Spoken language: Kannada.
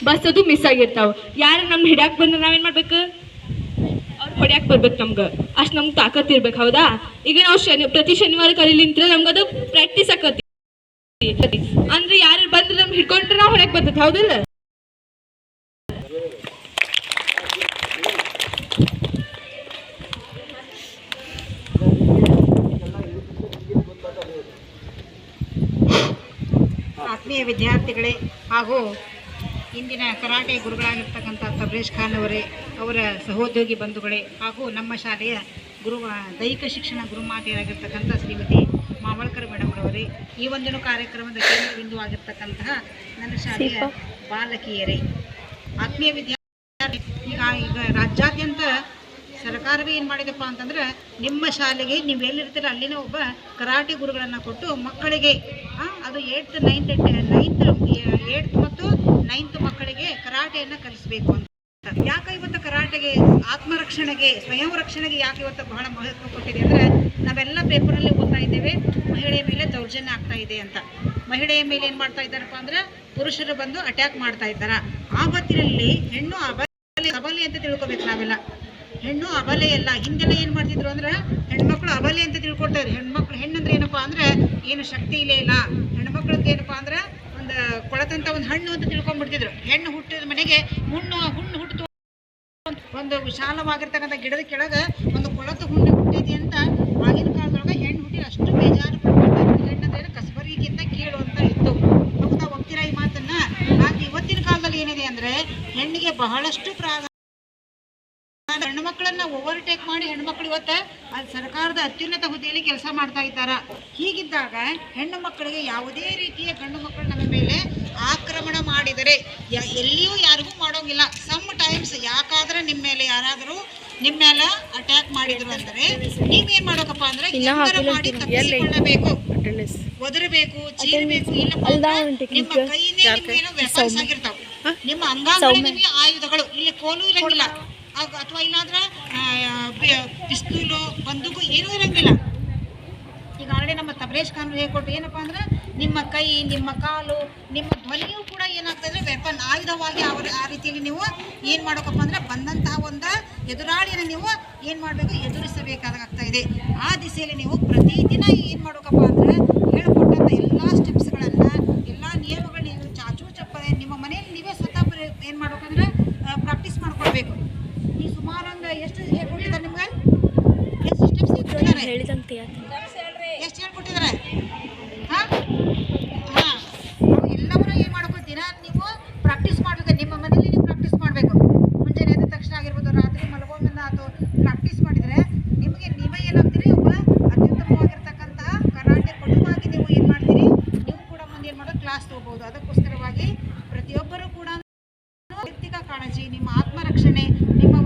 ಬಸ್ ಅದು ಮಿಸ್ ಆಗಿರ್ತಾವ. ಯಾರು ನಮ್ ಹಿಡ್ಯಾಕ್ ಬಂದ್ರೆ ನಾವೇನ್ ಮಾಡ್ಬೇಕು? ಅವ್ರು ಹೊಡ್ಯಾಕ್ ಬರ್ಬೇಕು. ನಮ್ಗೆ ಅಷ್ಟು ನಮ್ಗೆ ತಾಕತ್ ಇರ್ಬೇಕು. ಹೌದಾ? ಈಗ ನಾವು ಪ್ರತಿ ಶನಿವಾರ ಕಲೀಲಿಂತ್ರ ನಮ್ಗದು ಪ್ರಾಕ್ಟೀಸ್ ಆಕತಿ. ಅಂದ್ರೆ ಯಾರು ಬಂದ್ರೆ ನಮ್ಗೆ ಹಿಡ್ಕೊಂಡ್ರೆ ನಾವು ಹೊಡ್ಯಾಕ್ ಬರ್ತೈತಿ. ಹೌದಿಲ್ಲ? ಆತ್ಮೀಯ ವಿದ್ಯಾರ್ಥಿಗಳೇ ಹಾಗೂ ಇಂದಿನ ಕರಾಟೆ ಗುರುಗಳಾಗಿರ್ತಕ್ಕಂಥ ತಬ್ರೇಜ್ ಖಾನ್ ಅವರೇ, ಅವರ ಸಹೋದ್ಯೋಗಿ ಬಂಧುಗಳೇ ಹಾಗೂ ನಮ್ಮ ಶಾಲೆಯ ದೈಹಿಕ ಶಿಕ್ಷಣ ಗುರುಮಾತೆಯರಾಗಿರ್ತಕ್ಕಂಥ ಶ್ರೀಮತಿ ಮಾವಳ್ಕರ್ ಮೇಡಮ್ ಅವರೇ, ಈ ಒಂದಿನ ಕಾರ್ಯಕ್ರಮದ ಕೇಂದ್ರ ಬಿಂದು ಆಗಿರ್ತಕ್ಕಂತಹ ನನ್ನ ಶಾಲೆಯ ಬಾಲಕಿಯರೇ, ಆತ್ಮೀಯ ವಿದ್ಯಾರ್ಥಿ, ಈಗ ರಾಜ್ಯಾದ್ಯಂತ ಸರ್ಕಾರವೇ ಏನು ಮಾಡಿದಪ್ಪ ಅಂತಂದ್ರೆ ನಿಮ್ಮ ಶಾಲೆಗೆ ನೀವು ಎಲ್ಲಿರ್ತೀರ ಅಲ್ಲಿನ ಒಬ್ಬ ಕರಾಟೆ ಗುರುಗಳನ್ನು ಕೊಟ್ಟು ಮಕ್ಕಳಿಗೆ ಅದು 8th ಮತ್ತು 9th ಮಕ್ಕಳಿಗೆ ಕರಾಟೆಯನ್ನು ಕಲಿಸಬೇಕು ಅಂತ. ಯಾಕೆ ಇವತ್ತು ಕರಾಟೆಗೆ, ಆತ್ಮರಕ್ಷಣೆಗೆ, ಸ್ವಯಂ ರಕ್ಷಣೆಗೆ ಯಾಕೆ ಇವತ್ತು ಬಹಳ ಮಹತ್ವ ಕೊಟ್ಟಿದೆ ಅಂದರೆ, ನಾವೆಲ್ಲ ಪೇಪರಲ್ಲಿ ಓದ್ತಾ ಇದ್ದೇವೆ ಮಹಿಳೆಯ ಮೇಲೆ ದೌರ್ಜನ್ಯ ಆಗ್ತಾ ಇದೆ ಅಂತ. ಮಹಿಳೆಯ ಮೇಲೆ ಏನು ಮಾಡ್ತಾ ಇದ್ದಾರಪ್ಪ ಅಂದ್ರೆ ಪುರುಷರು ಬಂದು ಅಟ್ಯಾಕ್ ಮಾಡ್ತಾ ಇದ್ದಾರೆ. ಆ ಹೊತ್ತಿನಲ್ಲಿ ಹೆಣ್ಣು ಅಬಲೆ ಅಂತ ತಿಳ್ಕೊಬೇಕು. ನಾವೆಲ್ಲ ಹೆಣ್ಣು ಅಬಲೆ ಅಲ್ಲ. ಹಿಂದೆಲ್ಲ ಏನು ಮಾಡ್ತಿದ್ರು ಅಂದ್ರೆ ಹೆಣ್ಮಕ್ಳು ಅಬಲೆ ಅಂತ ತಿಳ್ಕೊಳ್ತಾರೆ. ಹೆಣ್ಣಂದ್ರೆ ಏನಪ್ಪ ಅಂದ್ರೆ ಏನು ಶಕ್ತಿ ಇಲ್ಲ. ಹೆಣ್ಮಕ್ಳದ್ದು ಏನಪ್ಪಾ ಅಂದ್ರೆ ಒಂದು ಕೊಳತಂತ ಒಂದು ಹಣ್ಣು ಅಂತ ತಿಳ್ಕೊಂಡ್ಬಿಡ್ತಿದ್ರು. ಹೆಣ್ಣು ಹುಟ್ಟಿದ ಮನೆಗೆ ಹುಣ್ಣು ಹುಟ್ಟಿತು, ಒಂದು ವಿಶಾಲವಾಗಿರ್ತಕ್ಕಂಥ ಗಿಡದ ಕೆಳಗೆ ಒಂದು ಕೊಳತು ಹುಣ್ಣು ಹುಟ್ಟಿದೆ ಅಂತ ಆಗಿನ ಕಾಲದೊಳಗೆ ಹೆಣ್ಣು ಹುಟ್ಟಿ ಅಷ್ಟು ಬೇಜಾರು ಪಡ್ಕೊಳ್ತಾರೆ. ಹೆಣ್ಣಂದ್ರೆ ಕಸಬರಿಗಿಂತ ಕೀಳು ಅಂತ ಇತ್ತು. ಹೌದಾ? ಒಪ್ತೀರಾ ಈ ಮಾತನ್ನ? ಆದ್ರೆ ಇವತ್ತಿನ ಕಾಲದಲ್ಲಿ ಏನಿದೆ ಅಂದ್ರೆ ಹೆಣ್ಣಿಗೆ ಬಹಳಷ್ಟು ಹೆಣ್ಮಕ್ಳನ್ನ ಓವರ್ಟೇಕ್ ಮಾಡಿ ಹೆಣ್ಮಕ್ಳು ಇವತ್ತು ಸರ್ಕಾರದ ಅತ್ಯುನ್ನತ ಹುದ್ದೆಯಲ್ಲಿ ಕೆಲಸ ಮಾಡ್ತಾ ಇದ್ದಾರ. ಹೀಗಿದ್ದಾಗ ಹೆಣ್ಣು ಮಕ್ಕಳಿಗೆ ಯಾವುದೇ ರೀತಿಯ ಗಂಡು ಮಕ್ಕಳು ನಮ್ಮ ಮೇಲೆ ಆಕ್ರಮಣ ಮಾಡಿದರೆ ಎಲ್ಲಿಯೂ ಯಾರಿಗೂ ಮಾಡೋಂಗಿಲ್ಲ. ಸಮ್ ಟೈಮ್ಸ್ ಯಾಕಾದ್ರೆ ನಿಮ್ಮ ಮೇಲೆ ಯಾರಾದರೂ ನಿಮ್ಮ ಮೇಲೆ ಅಟ್ಯಾಕ್ ಮಾಡಿದ್ರು ಅಂದರೆ ನೀವೇನ್ ಮಾಡೋಕಪ್ಪ ಅಂದ್ರೆ ಮಾಡಿ ತಪ್ಪಿಸಿಕೊಳ್ಳಬೇಕು, ಒದರಬೇಕು, ಚೀರಬೇಕು. ಇಲ್ಲಪ್ಪ ನಿಮ್ಮ ಕೈನೇ ನಿಮ್ಗೇನೋ ವೆಪನ್ಸ್ ಆಗಿರ್ತಾವ, ನಿಮ್ಮ ಅಂಗಾಂಗಗಳೇ ನಿಮಗೆ ಆಯುಧಗಳು. ಇಲ್ಲಿ ಕೋಲು ಇರಂಗಿಲ್ಲ ಅಥವಾ ಇಲ್ಲಾಂದ್ರೆ ಪಿಸ್ತೂಲು, ಬಂದೂಕು ಏನೂ ಇರಂಗಿಲ್ಲ. ಈಗ ಆಲ್ರೆಡಿ ನಮ್ಮ ತಬ್ರೇಜ್ ಖಾನ್ ಹೇಳ್ಕೊಟ್ಟು ಏನಪ್ಪ ಅಂದ್ರೆ ನಿಮ್ಮ ಕೈ, ನಿಮ್ಮ ಕಾಲು, ನಿಮ್ಮ ಧ್ವನಿಯೂ ಕೂಡ ಏನಾಗ್ತಾ ಇದ್ರೆ ವೆಪನ್, ಆಯುಧವಾಗಿ ಆ ರೀತಿಯಲ್ಲಿ ನೀವು ಏನು ಮಾಡೋಕಪ್ಪ ಅಂದ್ರೆ ಬಂದಂತಹ ಒಂದು ಎದುರಾಳಿಯನ್ನು ನೀವು ಏನು ಮಾಡಬೇಕು, ಎದುರಿಸಬೇಕಾಗ್ತಾ ಇದೆ. ಆ ದಿಸೆಯಲ್ಲಿ ನೀವು ಪ್ರತಿದಿನ ಏನು ಮಾಡೋಕಪ್ಪ ಅಂದ್ರೆ ಹೇಳ್ಕೊಟ್ಟಂಥ ಎಲ್ಲ ಸ್ಟೆಪ್ಸ್ಗಳನ್ನು, ಎಲ್ಲ ನಿಯಮಗಳನ್ನ ನೀವು ಚಾಚು ಚಪ್ಪದೆ ನಿಮ್ಮ ಮನೆಯಲ್ಲಿ ನೀವೇ ಸ್ವತಃ ಏನು ಮಾಡ್ಬೇಕಂದ್ರೆ ಪ್ರಾಕ್ಟೀಸ್ ಮಾಡ್ಕೊಳ್ಬೇಕು. ಈ ಸುಮಾರು ಒಂದು ಎಷ್ಟು ಹೇಳ್ಕೊಟ್ಟಿದ್ದಾರೆ ನಿಮ್ಗೆ? ಎಷ್ಟು ಸ್ಟೆಪ್ಸ್ ಹೇಳ್ಕೊಟ್ಟಿದ್ದಾರೆ? ಎಷ್ಟು ಹೇಳ್ಕೊಟ್ಟಿದ್ದಾರೆ? ಎಲ್ಲವನ್ನೂ ಏನು ಮಾಡ್ಬೇಕು, ದಿನ ನೀವು ಪ್ರಾಕ್ಟೀಸ್ ಮಾಡಬೇಕು. ನಿಮ್ಮ ಮನೆಯಲ್ಲಿ ನೀವು ಪ್ರಾಕ್ಟೀಸ್ ಮಾಡಬೇಕು. ಮುಂಜಾನೆ ಎದ್ದ ತಕ್ಷಣ ಆಗಿರ್ಬೋದು, ರಾತ್ರಿ ಮಲಗೋಮಿಂದ ಅದು ಪ್ರಾಕ್ಟೀಸ್ ಮಾಡಿದರೆ ನಿಮಗೆ ನೀವೇ ಏನಾಗ್ತೀರಿ, ಒಬ್ಬ ಅತ್ಯುತ್ತಮವಾಗಿರ್ತಕ್ಕಂತಹ ಕರಾಟೆ ಪಟುವಾಗಿ ನೀವು ಏನು ಮಾಡ್ತೀರಿ, ನೀವು ಕೂಡ ಮುಂದೆ ಏನು ಮಾಡೋದು ಕ್ಲಾಸ್ ತೊಗೋಬಹುದು. ಅದಕ್ಕೋಸ್ಕರವಾಗಿ ಪ್ರತಿಯೊಬ್ಬರೂ ಕೂಡ ವೈಯಕ್ತಿಕ ಕಾಳಜಿ, ನಿಮ್ಮ ಆತ್ಮರಕ್ಷಣೆ, ನಿಮ್ಮ